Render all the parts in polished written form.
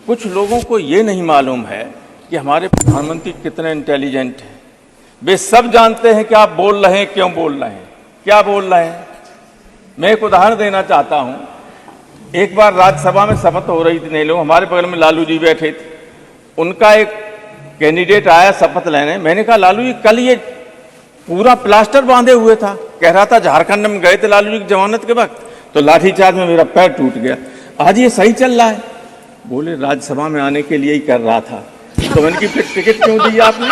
कुछ लोगों को ये नहीं मालूम है कि हमारे प्रधानमंत्री कितने इंटेलिजेंट हैं। वे सब जानते हैं कि आप बोल रहे हैं, क्यों बोल रहे हैं, क्या बोल रहे हैं। मैं एक उदाहरण देना चाहता हूं। एक बार राज्यसभा में शपथ हो रही थी, नहीं लोग, हमारे बगल में लालू जी बैठे थे। उनका एक कैंडिडेट आया शपथ लेने। मैंने कहा लालू जी कल ये पूरा प्लास्टर बांधे हुए था, कह रहा था झारखंड में गए थे लालू जी की जमानत के वक्त, तो लाठीचार्ज में मेरा पैर टूट गया। आज ये सही चल रहा है। बोले राज्यसभा में आने के लिए ही कर रहा था। तो मैंने की फिर टिकट क्यों दी आपने,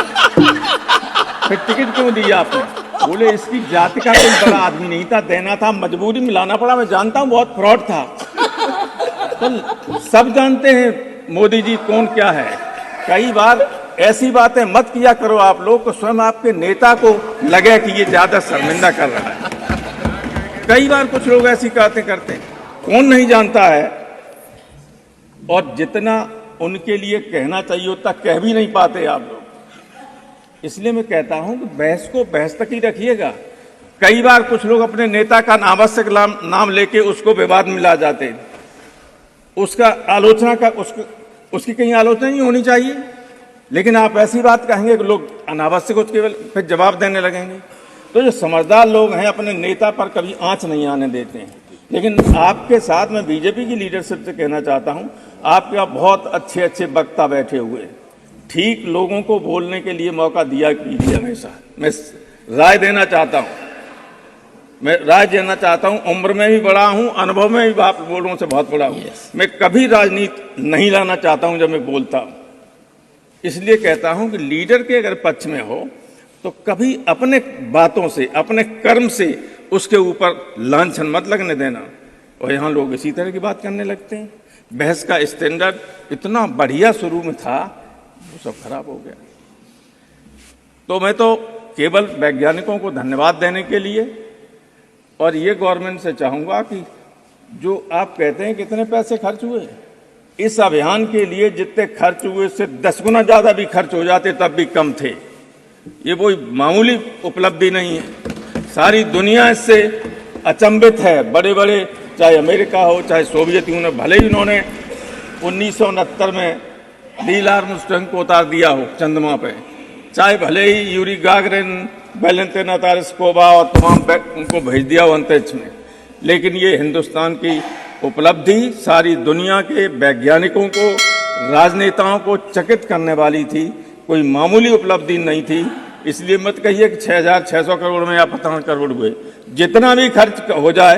फिर टिकट क्यों दी आपने। बोले इसकी जाति का कोई बड़ा आदमी नहीं था, देना था, मजबूरी में लाना पड़ा। मैं जानता हूं बहुत फ्रॉड था। तो सब जानते हैं मोदी जी कौन क्या है। कई बार ऐसी बातें मत किया करो आप लोग को स्वयं आपके नेता को लगे कि ये ज्यादा शर्मिंदा कर रहा है। कई बार कुछ लोग ऐसी बातें करते हैं, कौन नहीं जानता है। और जितना उनके लिए कहना चाहिए उतना कह भी नहीं पाते आप लोग। इसलिए मैं कहता हूं कि बहस को बहस तक ही रखिएगा। कई बार कुछ लोग अपने नेता का अनावश्यक नाम लेके उसको विवाद में ला जाते हैं। उसका आलोचना का उसकी कहीं आलोचना नहीं होनी चाहिए, लेकिन आप ऐसी बात कहेंगे कि लोग अनावश्यक उसके फिर जवाब देने लगेंगे। तो जो समझदार लोग हैं अपने नेता पर कभी आंच नहीं आने देते हैं। लेकिन आपके साथ मैं बीजेपी की लीडरशिप से कहना चाहता हूं, आपके यहाँ बहुत अच्छे अच्छे वक्ता बैठे हुए हैं। ठीक लोगों को बोलने के लिए मौका दिया कीजिए हमेशा। मैं राय देना चाहता हूं, उम्र में भी बड़ा हूं, अनुभव में भी आप लोगों से बहुत बड़ा हूं। मैं कभी राजनीति नहीं लाना चाहता हूं जब मैं बोलता हूं। इसलिए कहता हूं कि लीडर के अगर पक्ष में हो तो कभी अपने बातों से, अपने कर्म से उसके ऊपर लांछन मत लगने देना। और यहां लोग इसी तरह की बात करने लगते हैं। बहस का स्टैंडर्ड इतना बढ़िया शुरू में था, वो सब खराब हो गया। तो मैं तो केवल वैज्ञानिकों को धन्यवाद देने के लिए और ये गवर्नमेंट से चाहूंगा कि जो आप कहते हैं कितने पैसे खर्च हुए, इस अभियान के लिए जितने खर्च हुए से 10 गुना ज्यादा भी खर्च हो जाते तब भी कम थे। ये कोई मामूली उपलब्धि नहीं है। सारी दुनिया इससे अचंभित है। बड़े बड़े चाहे अमेरिका हो चाहे सोवियत यूनियन, भले ही उन्होंने 1969 में नील आर्मस्ट्रांग को उतार दिया हो चंद्रमा पे, चाहे भले ही यूरी गागरिन, वैलेंटिना तारस्कोवा और तमाम उनको भेज दिया हो अंतरिक्ष में, लेकिन ये हिंदुस्तान की उपलब्धि सारी दुनिया के वैज्ञानिकों को, राजनेताओं को चकित करने वाली थी। कोई मामूली उपलब्धि नहीं थी। इसलिए मत कहिए कि 6,600 करोड़ में या 15 करोड़ हुए। जितना भी खर्च हो जाए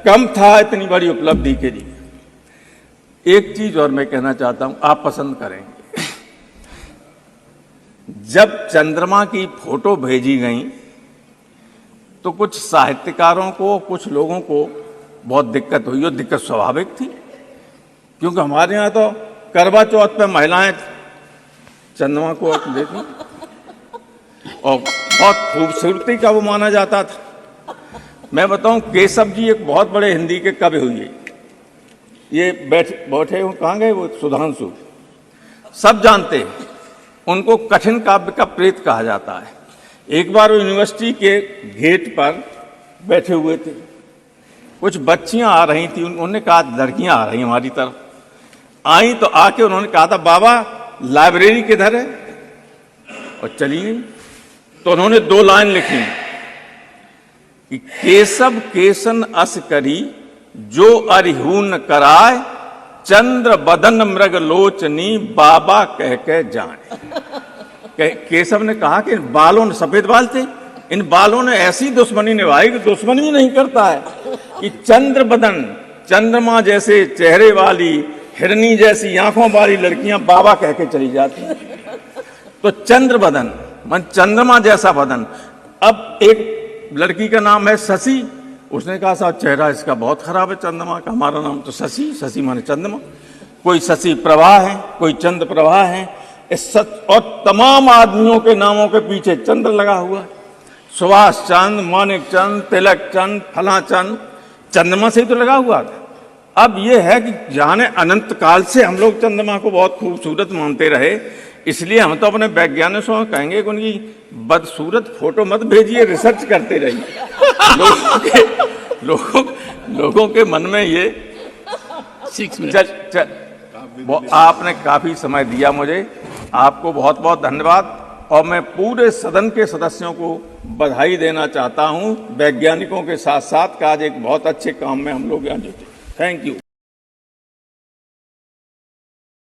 कम था इतनी बड़ी उपलब्धि के लिए। एक चीज और मैं कहना चाहता हूं, आप पसंद करेंगे, जब चंद्रमा की फोटो भेजी गई तो कुछ साहित्यकारों को, कुछ लोगों को बहुत दिक्कत हुई। और दिक्कत स्वाभाविक थी, क्योंकि हमारे यहां तो करवा चौथ पे महिलाएं चंद्रमा को देखी और बहुत खूबसूरती का वो माना जाता था। मैं बताऊं, केशव जी एक बहुत बड़े हिंदी के कवि हुए। ये बैठे हो, कहाँ गए वो, सुधांशु, सब जानते हैं उनको कठिन काव्य का प्रेत कहा जाता है। एक बार वो यूनिवर्सिटी के गेट पर बैठे हुए थे, कुछ बच्चियां आ रही थी। उन्होंने कहा लड़कियां आ रही हमारी तरफ आई, तो आके उन्होंने कहा था बाबा लाइब्रेरी किधर है, और चली गई। तो उन्होंने 2 लाइन लिखी कि केशव केसन अस करी जो अरिहून कराए, चंद्र बदन मृग लोचनी बाबा कह के जाने। केशव ने कहा कि इन बालों ने, सफेद बाल थे, इन बालों ने ऐसी दुश्मनी निभाई कि दुश्मनी भी नहीं करता है कि चंद्र बदन, चंद्रमा जैसे चेहरे वाली, हिरनी जैसी आंखों वाली लड़कियां बाबा कह के चली जाती हैं। तो चंद्र बदन मन चंद्रमा जैसा बदन। अब एक लड़की का नाम है शशि, उसने कहा साहब चेहरा इसका बहुत खराब है चंद्रमा का, हमारा नाम तो शशि, शशि माने चंद्रमा। कोई शशि प्रभा है, कोई चंद्र प्रभा है। और तमाम आदमियों के नामों के पीछे चंद्र लगा हुआ है। सुभाष चंद्र, मानिक चंद, तिलक चंद, फला चंद, चंद्रमा से ही तो लगा हुआ था। अब यह है कि जाने अनंत काल से हम लोग चंद्रमा को बहुत खूबसूरत मानते रहे, इसलिए हम तो अपने वैज्ञानिकों से कहेंगे कि उनकी बदसूरत फोटो मत भेजिए, रिसर्च करते रहिए। लोगों के मन में ये वो आपने काफी समय दिया मुझे, आपको बहुत बहुत धन्यवाद। और मैं पूरे सदन के सदस्यों को बधाई देना चाहता हूं, वैज्ञानिकों के साथ साथ, आज एक बहुत अच्छे काम में हम लोग यहाँ जुटे। Thank you.